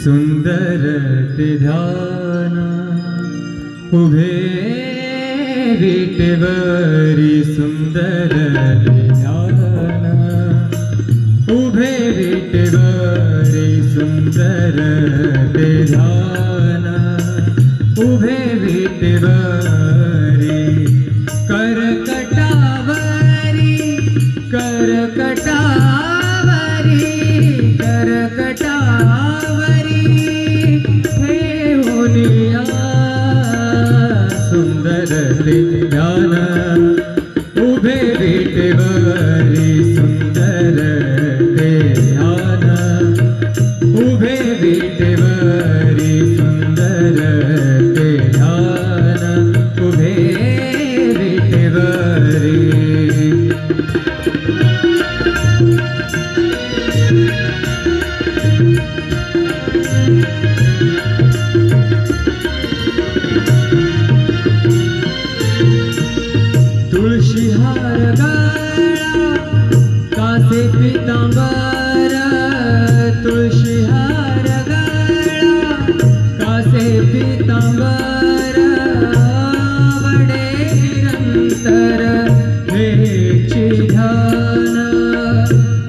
सुंदर ते ध्यान उभे विटेवरी सुंदर ते ध्यान उभे विटेवरी सुंदर ते ध्यान उभे विटेवरी करकटावरी करकटावरी करकटावरी ठेवूनिया सुंदर ते ध्यान उभे विटेवरी सुंदर ते ध्यान उभे विटेवरी सुंदर ते ध्यान उभे विटेवरी तुळशी हार गळा कासे पितांबर तुळशी हार गळा कासे पितांबर आवडे निरंतर हेची ध्यान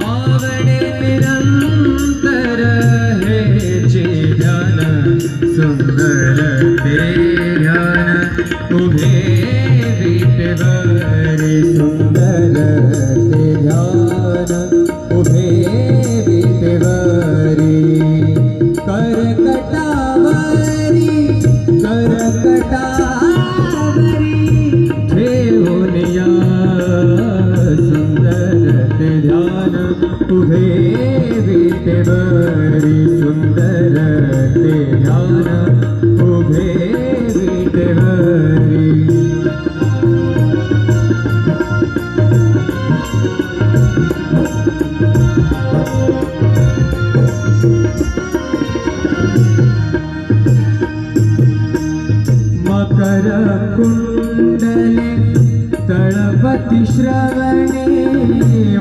आवडे निरंतर हेची ध्यान सुंदर ते ध्यान उभे विटेवरी सुंदर ते ध्यान उभे विटेवरी करकटावरी करकटावरी ठेवूनिया सुंदर ते ध्यान उभे विटेवरी सुंदर ते ध्यान उभे विटेवरी मकर कुंडले तळपति श्रवणे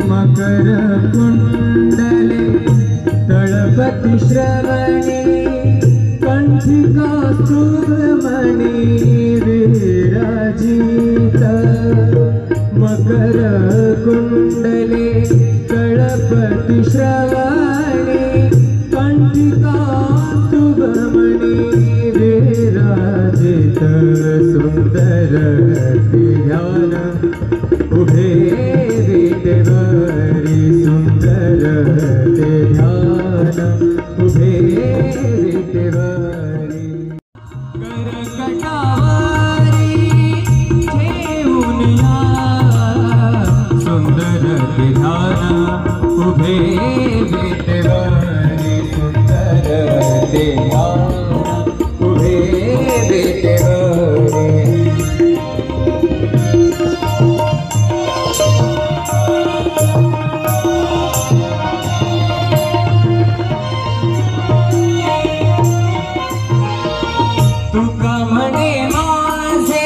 मकर कुंडले तळपति श्रवणे कंठी कौस्तुभमणि विराजित मकर कुंडले तळपति श्रवणे कंठी कौस्तुभमणि विराजित सुंदर ते ध्यान उभे विटेवरी सुंदर ते ध्यान उभे विटेवरी करकटावरी ठेवूनिया सुंदर ते ध्यान उभे विटेवरी सुंदर ते ध्यान उभे विटेवरी तुका म्हणे माझे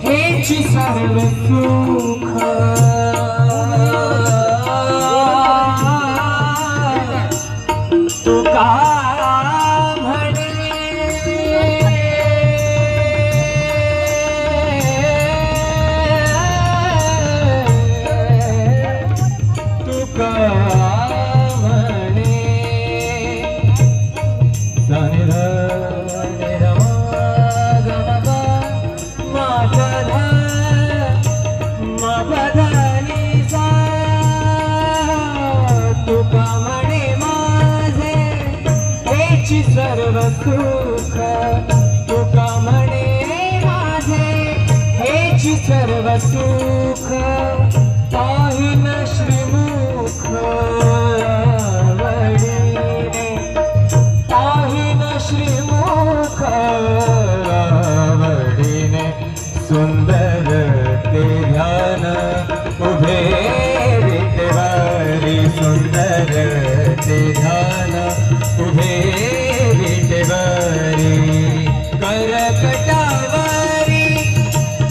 हेची सर्व सुख तुका सर्व सुख तुका म्हणे माझे हेची सर्व सुख पाहिन श्रीमुख आवडीने पाहिन श्रीमुख आवडीने सुंदर ते ध्यान उभे विटेवरी सुंदर ते ध्यान उभे विटेवरी करकटावरी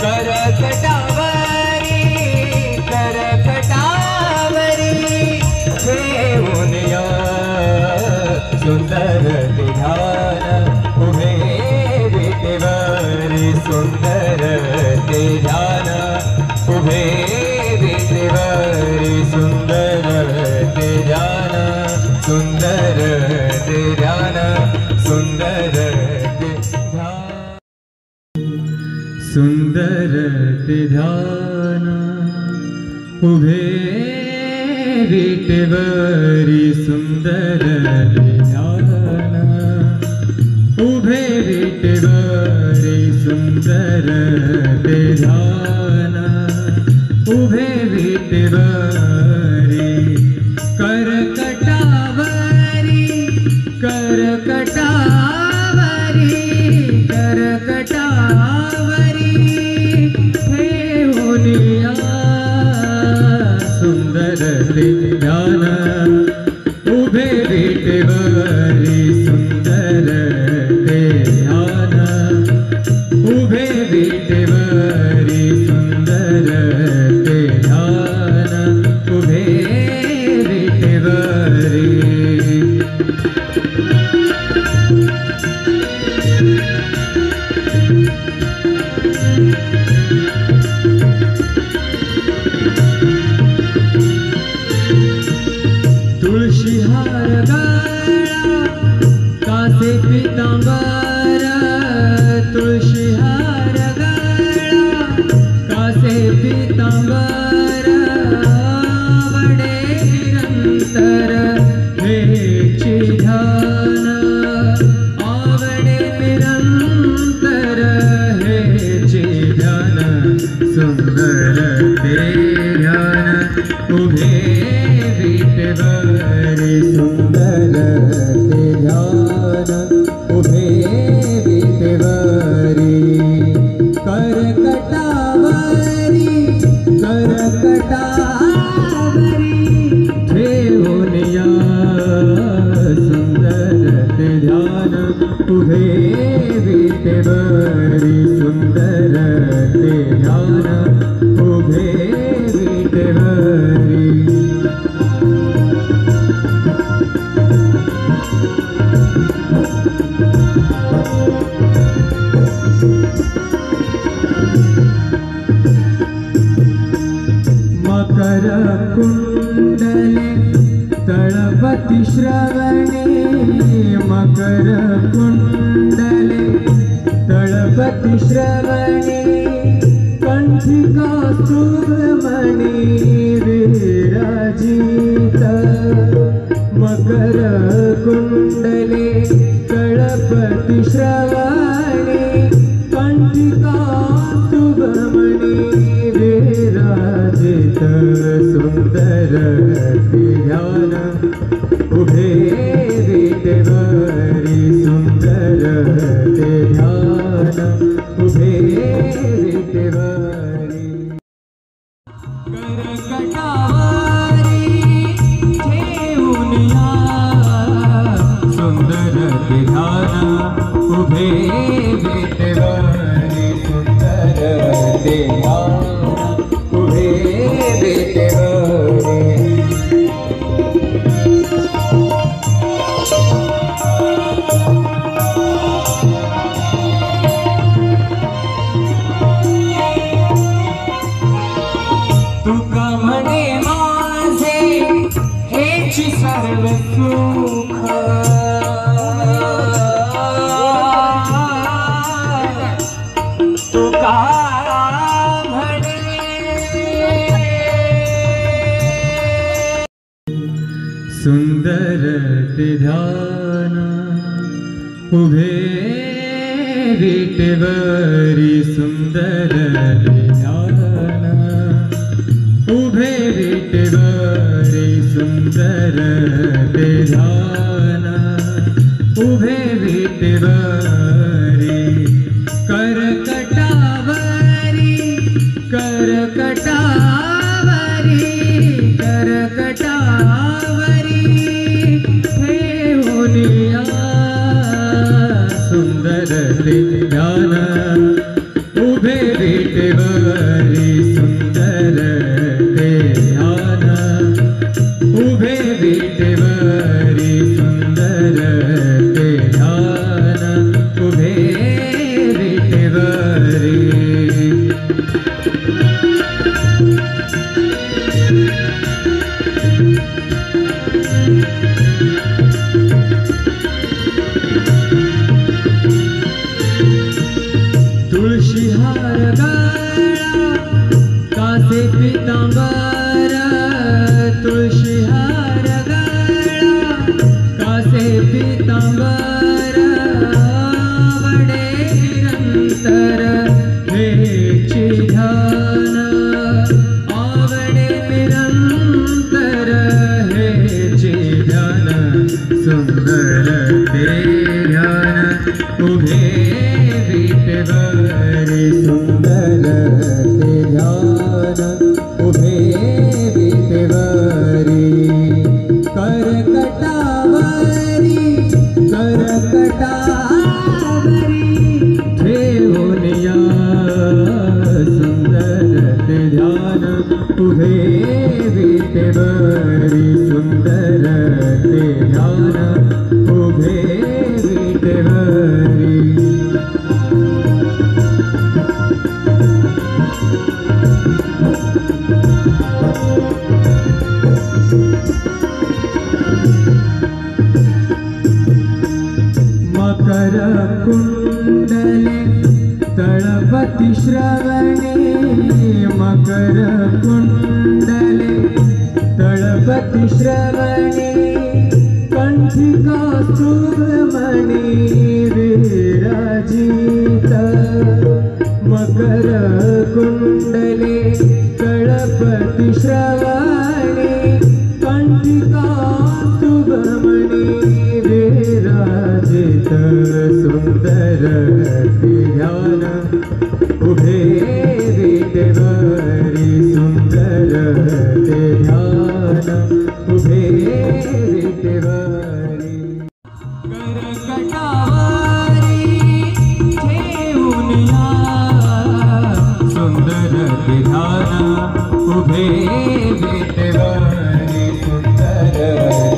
करकटावरी करकटावरी ठेवूनिया सुंदर ते सुंदर ते ध्यान उभे विटेवरी सुंदर ते ध्यान सुंदर ते ध्यान सुंदर ते ध्यान सुंदर ते ध्यान उभे विटेवरी सुंदर ते ध्यान उभे विटेवरी सुंदर ते ध्यान उभे विटेवरी करकटावरी करकटावरी करकटावरी ठेवूनिया सुंदर ते ध्यान उभे विटेवरी सुंदर ते ध्यान उभे विटेवरी सुंदर ते ध्यान उभे विटेवरी तुळशी हार गळा कासे पितांबर तुळशी हार गळा कासे पितांबर आवडे निरंतर हेची ध्यान आवडे निरंतर हेची ध्यान सुंदर ते ध्यान उभे विटेवरी सुंदर ते ध्यान उभे विटेवरी करकटावरी करकटावरी ठेवूनिया सुंदर ते ध्यान उभे विटेवरी सुंदर ते ध्यान उभे विटेवरी मकर कुंडले तळपति श्रवणे मकर कुंडले तळपति श्रवणे कंठिका सुमणि विराजित मकर कुंडले तळपति श्रवणे कंठिका सुमणि विराजित सुंदर ते ध्यान उभे विटेवरी सुंदर ते ध्यान उभे विटेवरी करकटावरी ठेवूनिया सुंदर ते ध्यान उभे विटेवरी सुंदर ते ध्यान उभे विटेवरी तुका म्हणे माझे हेची सर्व सुख तुका सुंदर ते ध्यान उभे विटेवरी सुंदर ते ध्यान उभे विटेवरी सुंदर ते ध्यान उभे विटेवरी करकटावरी करकटावरी करकटावरी ठेवूनिया सुंदर ते ध्यान उभे विटेवरी सुंदर ते ध्यान उभे विटेवरी सुंदर ते ध्यान उभे विटेवरी आवडे पीतांबर आवडे निरंतर हेची ध्यान आवडे निरंतर हेची ध्यान सुंदर ते ध्यान उभे विटेवरी सुंदर ते ध्यान उभे विटेवरी करकटावरी ठेवून या सुंदर ते ध्यान उभे विटेवरी सुंदर ते ध्यान उभे विटेवरी मकर कुंडले तळपति श्रवणे मकर कुंडले तळपति श्रवणे कंठिका सुमणि विराजित मकर कुंडले तळपति श्रवणे कंठिका सुमणि विराजित सुंदर ध्यान उभे विटेवरी सुंदर ते ध्यान उभे विटेवरी करकटावरी ठेवून या सुंदर ते ध्यान उभे विटेवरी सुंदर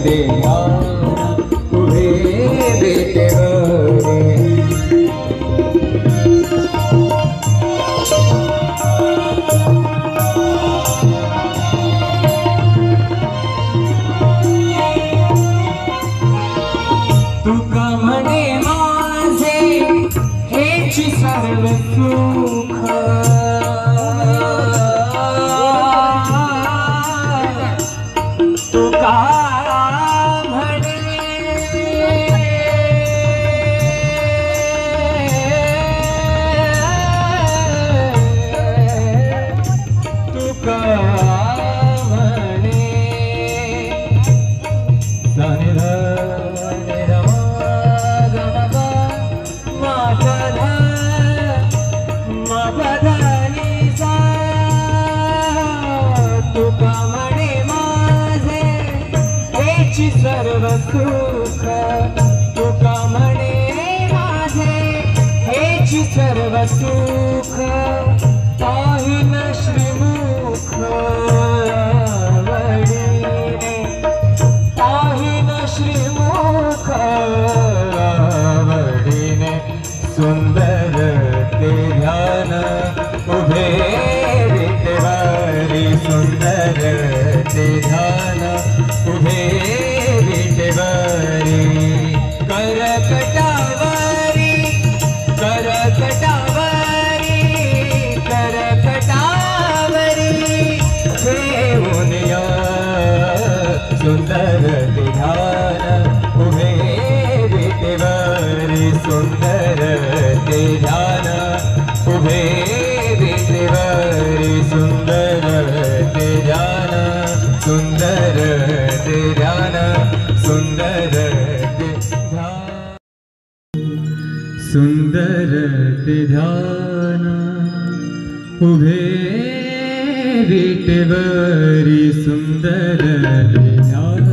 ते ध्यान उभे विटेवरी तुका म्हणे माझे हेची सर्व सुख तुका म्हणे तुका म्हणे तुका म्हणे माझे हेची सर्व सुख तुका म्हणे माझे हेची सर्व सुख पाहिन श्रीमुख आवडीने पाहिन श्रीमुख आवडीने सुंदर ते ध्यान उभे विटेवरी सुंदर ते ध्यान उभे विटेवरी करकटावरी करकटावरी करकटावरी ठेवून या सुंदर ते ध्यान उभे विटेवरी सुंदर ते ध्यान उभे विटेवरी सुंदर ते ध्यान सुंदर ते ध्यान सुंदर ते ध्यान सुंदर ते ध्यान उभे विटेवरी सुंदर ते ध्यान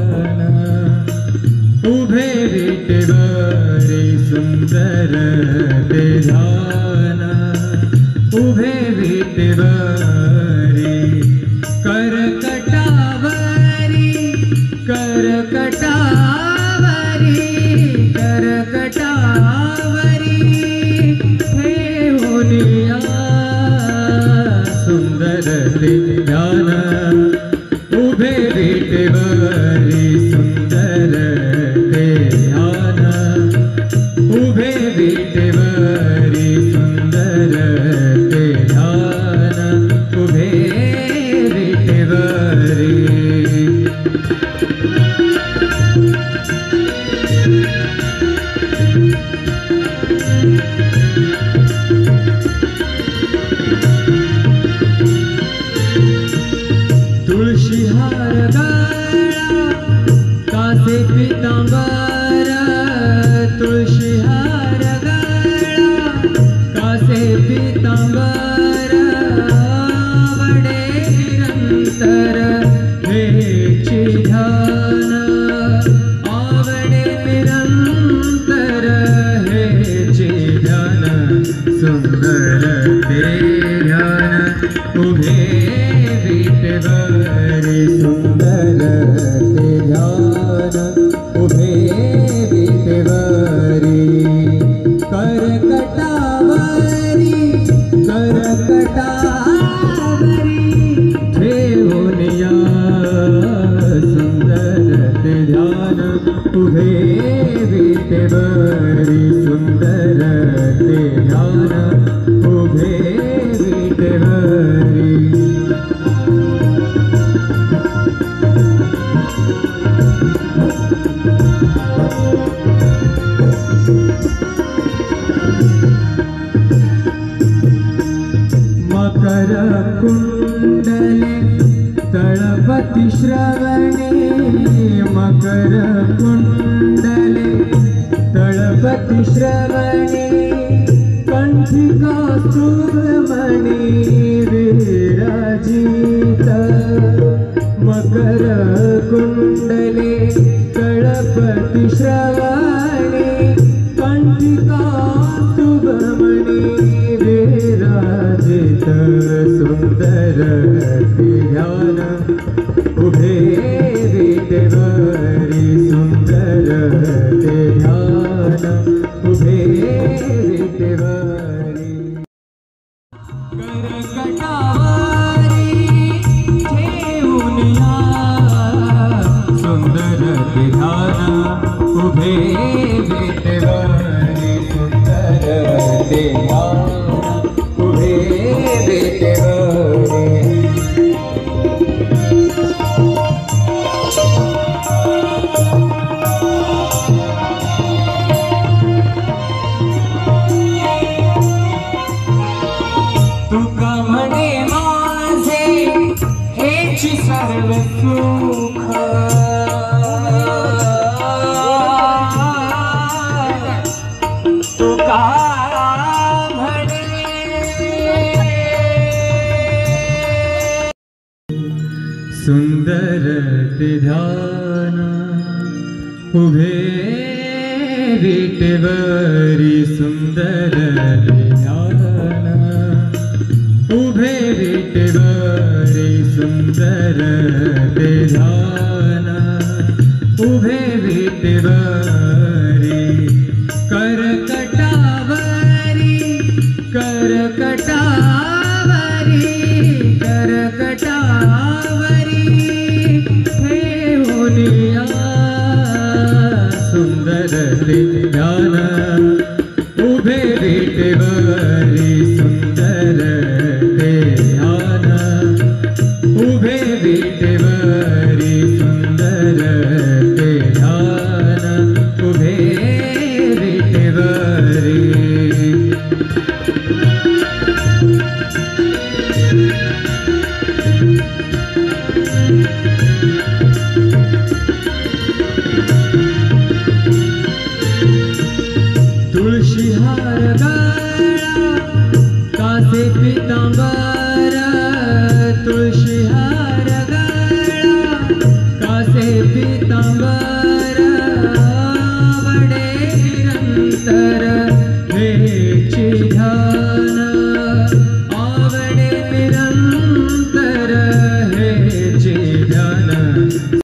उभे विटेवरी सुंदर ते ध्यान उभे विटेवरी करकटावरी करकटावरी करकटावरी ठेवून या सुंदर ते ध्यान उभे विटेवरी सुंदर ते ध्यान उभे विटेवरी सुंदर ते ध्यान उभे विटेवरी तुळशी हार गळा कासे पितांबर, तुळशी हार गळा कासे पितांबर, आवडे निरंतर हेची ध्यान, आवडे निरंतर हेची ध्यान, सुंदर ते ध्यान उभे विटेवरी, सुंदर ते ध्यान उभे विटेवरी, करकटावरी करकटावरी ठेवून या, सुंदर ते ध्यान उभे विटेवरी, सुंदर ते ध्यान उभे विटेवरी. मकर कुंडले तळपति श्रवणे, मकर कुंडले तळपति श्रवणे, कंठिका सुब्रमणी विराजित, मकर कुंडले तळपति श्रवणे, कंठिका सुब्रमणी विराजित, सुंदर ते ध्यान उभे विटेवरी, सुंदर ते ध्यान उभे विटेवरी. करकटावरी ठेवून या, सुंदर ते ध्यान उभे विटेवरी, सुंदर ते ध्यान उभे विटेवरी. तुका म्हणे माझे हेची सर्व सुख, तुका म्हणे सुंदर ते ध्यान उभे विटेवरी, सुंदर ते ध्यान उभे विटेवरी, सुंदर ते ध्यान उभे विटेवरी. करकटावरी करकटावरी करकटावरी ठेवून या, सुंदर ते ध्यान उभे विटेवरी, सुंदर ते ध्यान उभे विटेवरी, सुंदर ते ध्यान उभे विटेवरी. तुळशी हार गळा कासे पितांबर, तुळशी हार गळा कासे पितांबर,